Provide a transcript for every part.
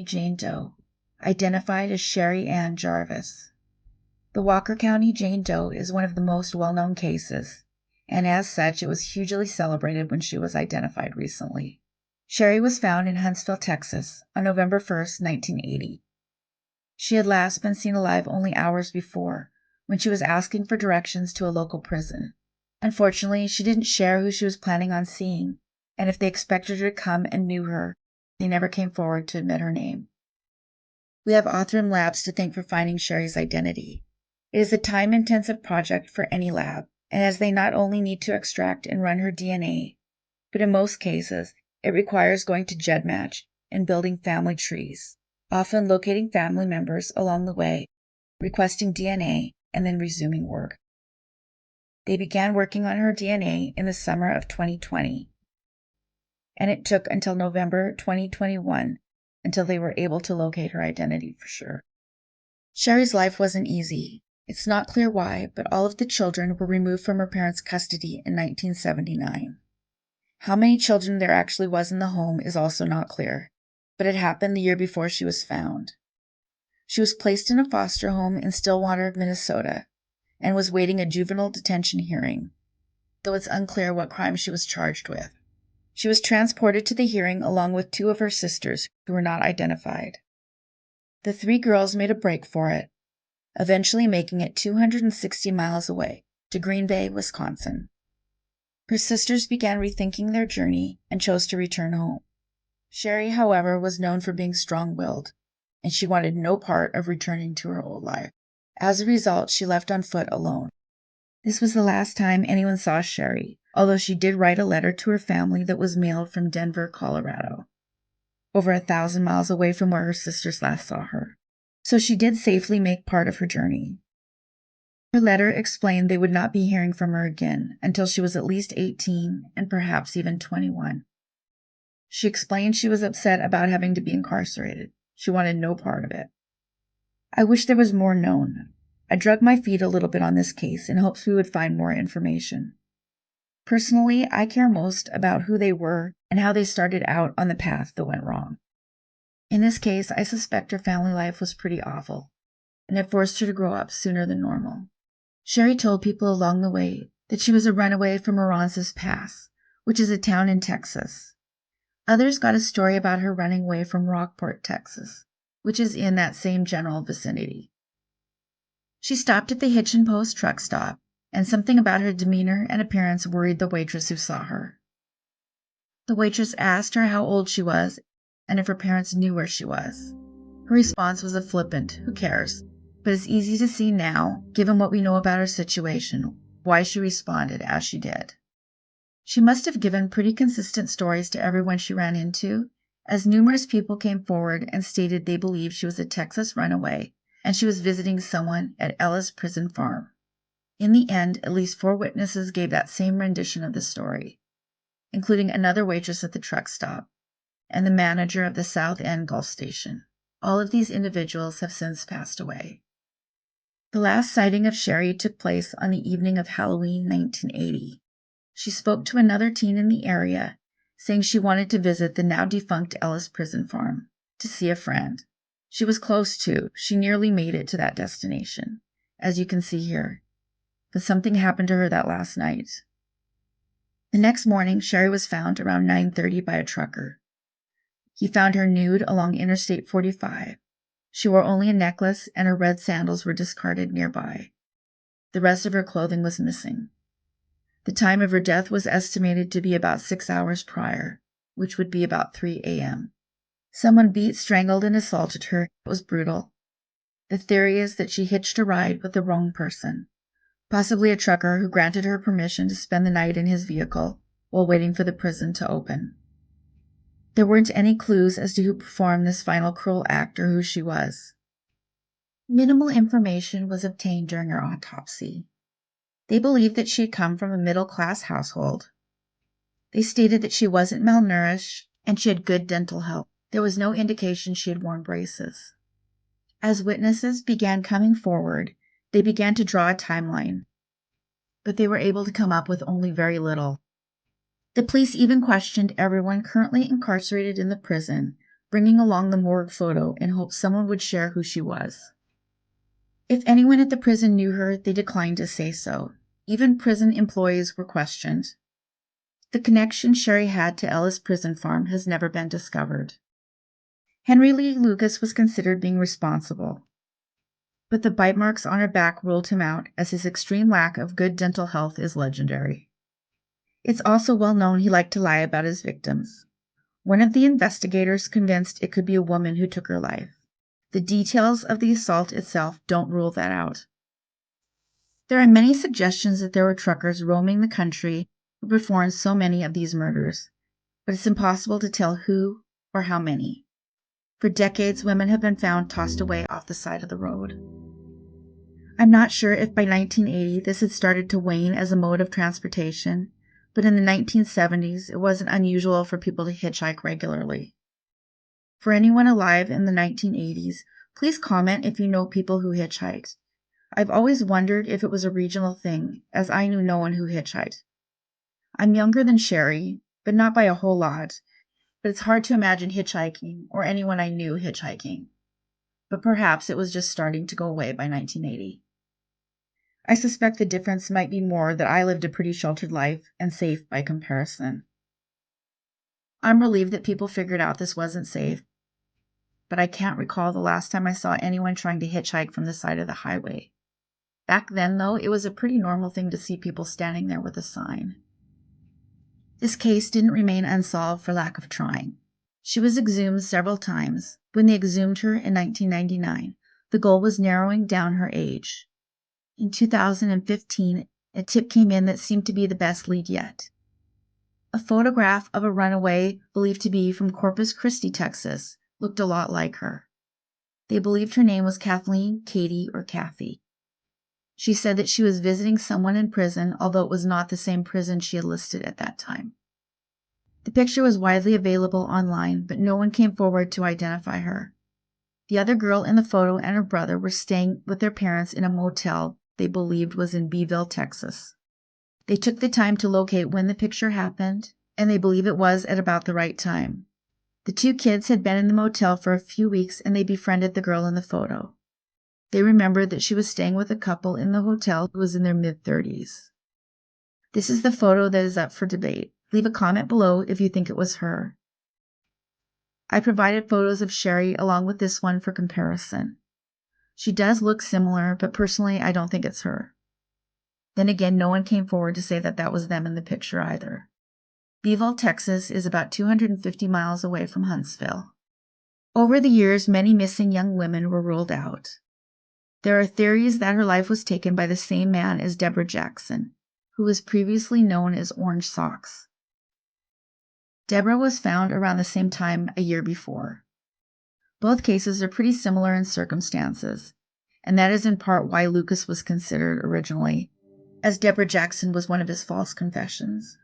Jane Doe, identified as Sherri Ann Jarvis. The Walker County Jane Doe is one of the most well-known cases, and as such it was hugely celebrated when she was identified recently. Sherri was found in Huntsville, Texas, on November 1, 1980. She had last been seen alive only hours before, when she was asking for directions to a local prison. Unfortunately, she didn't share who she was planning on seeing, and if they expected her to come and knew her, they never came forward to admit her name. We have Othram Labs to thank for finding Sherri's identity. It is a time-intensive project for any lab, and as they not only need to extract and run her DNA, but in most cases, it requires going to GEDmatch and building family trees, often locating family members along the way, requesting DNA, and then resuming work. They began working on her DNA in the summer of 2020, and it took until November 2021 until they were able to locate her identity for sure. Sherri's life wasn't easy. It's not clear why, but all of the children were removed from her parents' custody in 1979. How many children there actually was in the home is also not clear, but it happened the year before she was found. She was placed in a foster home in Stillwater, Minnesota, and was waiting a juvenile detention hearing, though it's unclear what crime she was charged with. She was transported to the hearing along with 2 of her sisters, who were not identified. The 3 girls made a break for it, eventually making it 260 miles away to Green Bay, Wisconsin. Her sisters began rethinking their journey and chose to return home. Sherri, however, was known for being strong-willed, and she wanted no part of returning to her old life. As a result, she left on foot alone. This was the last time anyone saw Sherri, although she did write a letter to her family that was mailed from Denver, Colorado, over 1,000 miles away from where her sisters last saw her. So she did safely make part of her journey. Her letter explained they would not be hearing from her again until she was at least 18 and perhaps even 21. She explained she was upset about having to be incarcerated. She wanted no part of it. I wish there was more known. I drug my feet a little bit on this case in hopes we would find more information. Personally, I care most about who they were and how they started out on the path that went wrong. In this case, I suspect her family life was pretty awful, and it forced her to grow up sooner than normal. Sherri told people along the way that she was a runaway from Aransas Pass, which is a town in Texas. Others got a story about her running away from Rockport, Texas, which is in that same general vicinity. She stopped at the Hitch and Post truck stop, and something about her demeanor and appearance worried the waitress who saw her. The waitress asked her how old she was and if her parents knew where she was. Her response was a flippant, "Who cares?" But it's easy to see now, given what we know about her situation, why she responded as she did. She must have given pretty consistent stories to everyone she ran into, as numerous people came forward and stated they believed she was a Texas runaway and she was visiting someone at Ellis Prison Farm. In the end, at least 4 witnesses gave that same rendition of the story, including another waitress at the truck stop and the manager of the South End Gulf Station. All of these individuals have since passed away. The last sighting of Sherri took place on the evening of Halloween 1980. She spoke to another teen in the area, saying she wanted to visit the now-defunct Ellis Prison Farm to see a friend. She was close to, she nearly made it to that destination, as you can see here. But something happened to her that last night. The next morning, Sherri was found around 9:30 by a trucker. He found her nude along Interstate 45. She wore only a necklace, and her red sandals were discarded nearby. The rest of her clothing was missing. The time of her death was estimated to be about 6 hours prior, which would be about 3 a.m. Someone beat, strangled, and assaulted her. It was brutal. The theory is that she hitched a ride with the wrong person, possibly a trucker who granted her permission to spend the night in his vehicle while waiting for the prison to open. There weren't any clues as to who performed this final cruel act or who she was. Minimal information was obtained during her autopsy. They believed that she had come from a middle-class household. They stated that she wasn't malnourished and she had good dental health. There was no indication she had worn braces. As witnesses began coming forward, they began to draw a timeline, but they were able to come up with only very little. The police even questioned everyone currently incarcerated in the prison, bringing along the morgue photo in hopes someone would share who she was. If anyone at the prison knew her, they declined to say so. Even prison employees were questioned. The connection Sherri had to Ellis Prison Farm has never been discovered. Henry Lee Lucas was considered being responsible, but the bite marks on her back ruled him out, as his extreme lack of good dental health is legendary. It's also well known he liked to lie about his victims. One of the investigators convinced it could be a woman who took her life. The details of the assault itself don't rule that out. There are many suggestions that there were truckers roaming the country who performed so many of these murders, but it's impossible to tell who or how many. For decades, women have been found tossed away off the side of the road. I'm not sure if by 1980 this had started to wane as a mode of transportation, but in the 1970s it wasn't unusual for people to hitchhike regularly. For anyone alive in the 1980s, please comment if you know people who hitchhiked. I've always wondered if it was a regional thing, as I knew no one who hitchhiked. I'm younger than Sherri, but not by a whole lot, but it's hard to imagine hitchhiking or anyone I knew hitchhiking. But perhaps it was just starting to go away by 1980. I suspect the difference might be more that I lived a pretty sheltered life and safe by comparison. I'm relieved that people figured out this wasn't safe, but I can't recall the last time I saw anyone trying to hitchhike from the side of the highway. Back then, though, it was a pretty normal thing to see people standing there with a sign. This case didn't remain unsolved for lack of trying. She was exhumed several times. When they exhumed her in 1999, the goal was narrowing down her age. In 2015, a tip came in that seemed to be the best lead yet. A photograph of a runaway believed to be from Corpus Christi, Texas, looked a lot like her. They believed her name was Kathleen, Katie, or Kathy. She said that she was visiting someone in prison, although it was not the same prison she had listed at that time. The picture was widely available online, but no one came forward to identify her. The other girl in the photo and her brother were staying with their parents in a motel they believed was in Beeville, Texas. They took the time to locate when the picture happened, and they believe it was at about the right time. The two kids had been in the motel for a few weeks, and they befriended the girl in the photo. They remembered that she was staying with a couple in the hotel who was in their mid-30s. This is the photo that is up for debate. Leave a comment below if you think it was her. I provided photos of Sherri along with this one for comparison. She does look similar, but personally I don't think it's her. Then again, no one came forward to say that that was them in the picture either. Beeville, Texas is about 250 miles away from Huntsville. Over the years, many missing young women were ruled out. There are theories that her life was taken by the same man as Deborah Jackson, who was previously known as Orange Socks. Deborah was found around the same time a year before. Both cases are pretty similar in circumstances, and that is in part why Lucas was considered originally, as Deborah Jackson was one of his false confessions.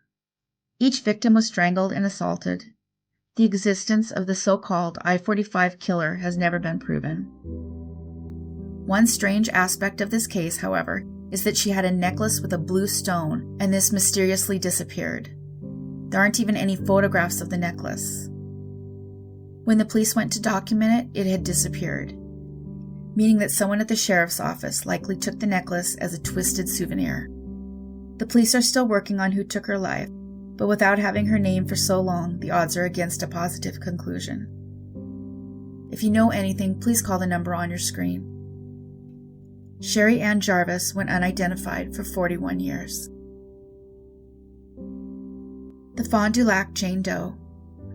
Each victim was strangled and assaulted. The existence of the so-called I-45 killer has never been proven. One strange aspect of this case, however, is that she had a necklace with a blue stone, and this mysteriously disappeared. There aren't even any photographs of the necklace. When the police went to document it, it had disappeared, meaning that someone at the sheriff's office likely took the necklace as a twisted souvenir. The police are still working on who took her life, but without having her name for so long, the odds are against a positive conclusion. If you know anything, please call the number on your screen. Sherri Ann Jarvis went unidentified for 41 years. The Fond du Lac Jane Doe,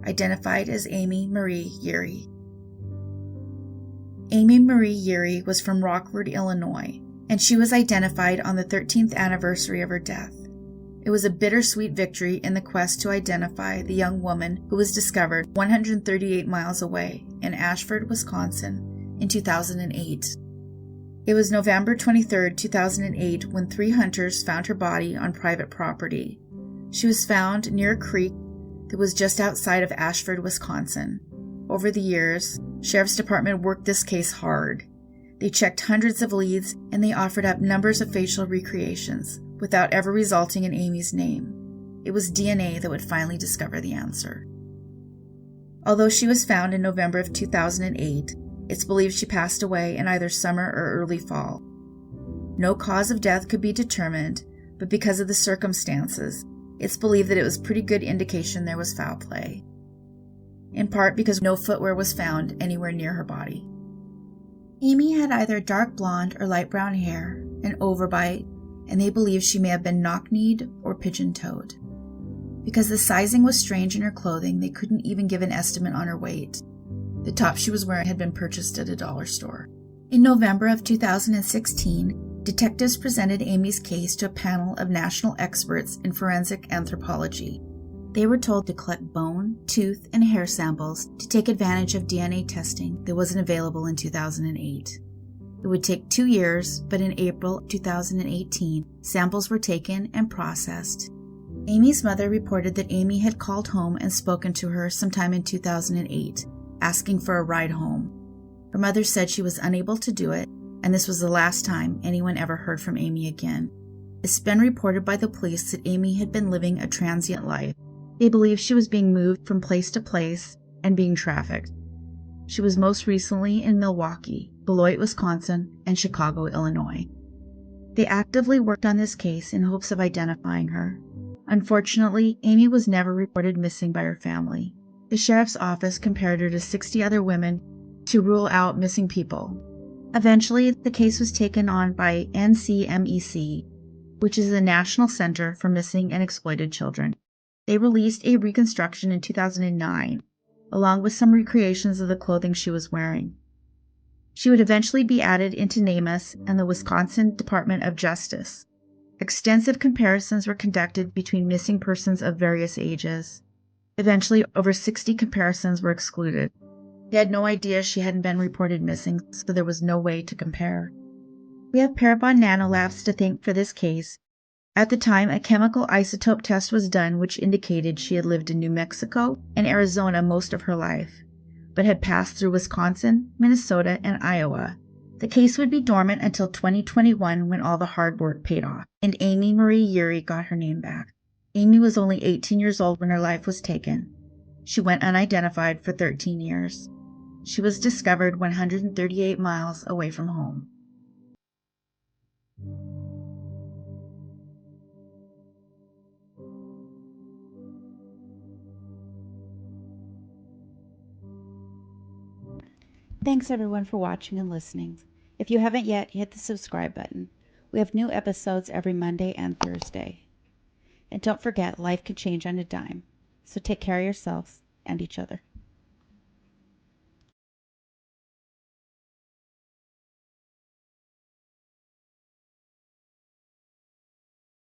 identified as Amy Marie Yeary. Amy Marie Yeary was from Rockford, Illinois, and she was identified on the 13th anniversary of her death. It was a bittersweet victory in the quest to identify the young woman who was discovered 138 miles away in Ashford, Wisconsin in 2008. It was November 23, 2008 when 3 hunters found her body on private property. She was found near a creek that was just outside of Ashford, Wisconsin. Over the years, Sheriff's Department worked this case hard. They checked hundreds of leads and they offered up numbers of facial recreations without ever resulting in Amy's name. It was DNA that would finally discover the answer. Although she was found in November of 2008, it's believed she passed away in either summer or early fall. No cause of death could be determined, but because of the circumstances, it's believed that it was pretty good indication there was foul play. In part because no footwear was found anywhere near her body. Amy had either dark blonde or light brown hair, an overbite, and they believe she may have been knock-kneed or pigeon-toed. Because the sizing was strange in her clothing, they couldn't even give an estimate on her weight. The top she was wearing had been purchased at a dollar store. In November of 2016, detectives presented Amy's case to a panel of national experts in forensic anthropology. They were told to collect bone, tooth, and hair samples to take advantage of DNA testing that wasn't available in 2008. It would take 2 years, but in April 2018, samples were taken and processed. Amy's mother reported that Amy had called home and spoken to her sometime in 2008, asking for a ride home. Her mother said she was unable to do it, and this was the last time anyone ever heard from Amy again. It's been reported by the police that Amy had been living a transient life. They believe she was being moved from place to place and being trafficked. She was most recently in Milwaukee, Beloit, Wisconsin, and Chicago, Illinois. They actively worked on this case in hopes of identifying her. Unfortunately, Amy was never reported missing by her family. The sheriff's office compared her to 60 other women to rule out missing people. Eventually, the case was taken on by NCMEC, which is the National Center for Missing and Exploited Children. They released a reconstruction in 2009, along with some recreations of the clothing she was wearing. She would eventually be added into NamUs and the Wisconsin Department of Justice. Extensive comparisons were conducted between missing persons of various ages. Eventually, over 60 comparisons were excluded. They had no idea she hadn't been reported missing, so there was no way to compare. We have Parabon Nanolabs to thank for this case. At the time, a chemical isotope test was done which indicated she had lived in New Mexico and Arizona most of her life, but had passed through Wisconsin, Minnesota, and Iowa. The case would be dormant until 2021 when all the hard work paid off, and Amy Marie Yeary got her name back. Amy was only 18 years old when her life was taken. She went unidentified for 13 years. She was discovered 138 miles away from home. Thanks everyone for watching and listening. If you haven't yet, hit the subscribe button. We have new episodes every Monday and Thursday. And don't forget, life can change on a dime. So take care of yourselves and each other.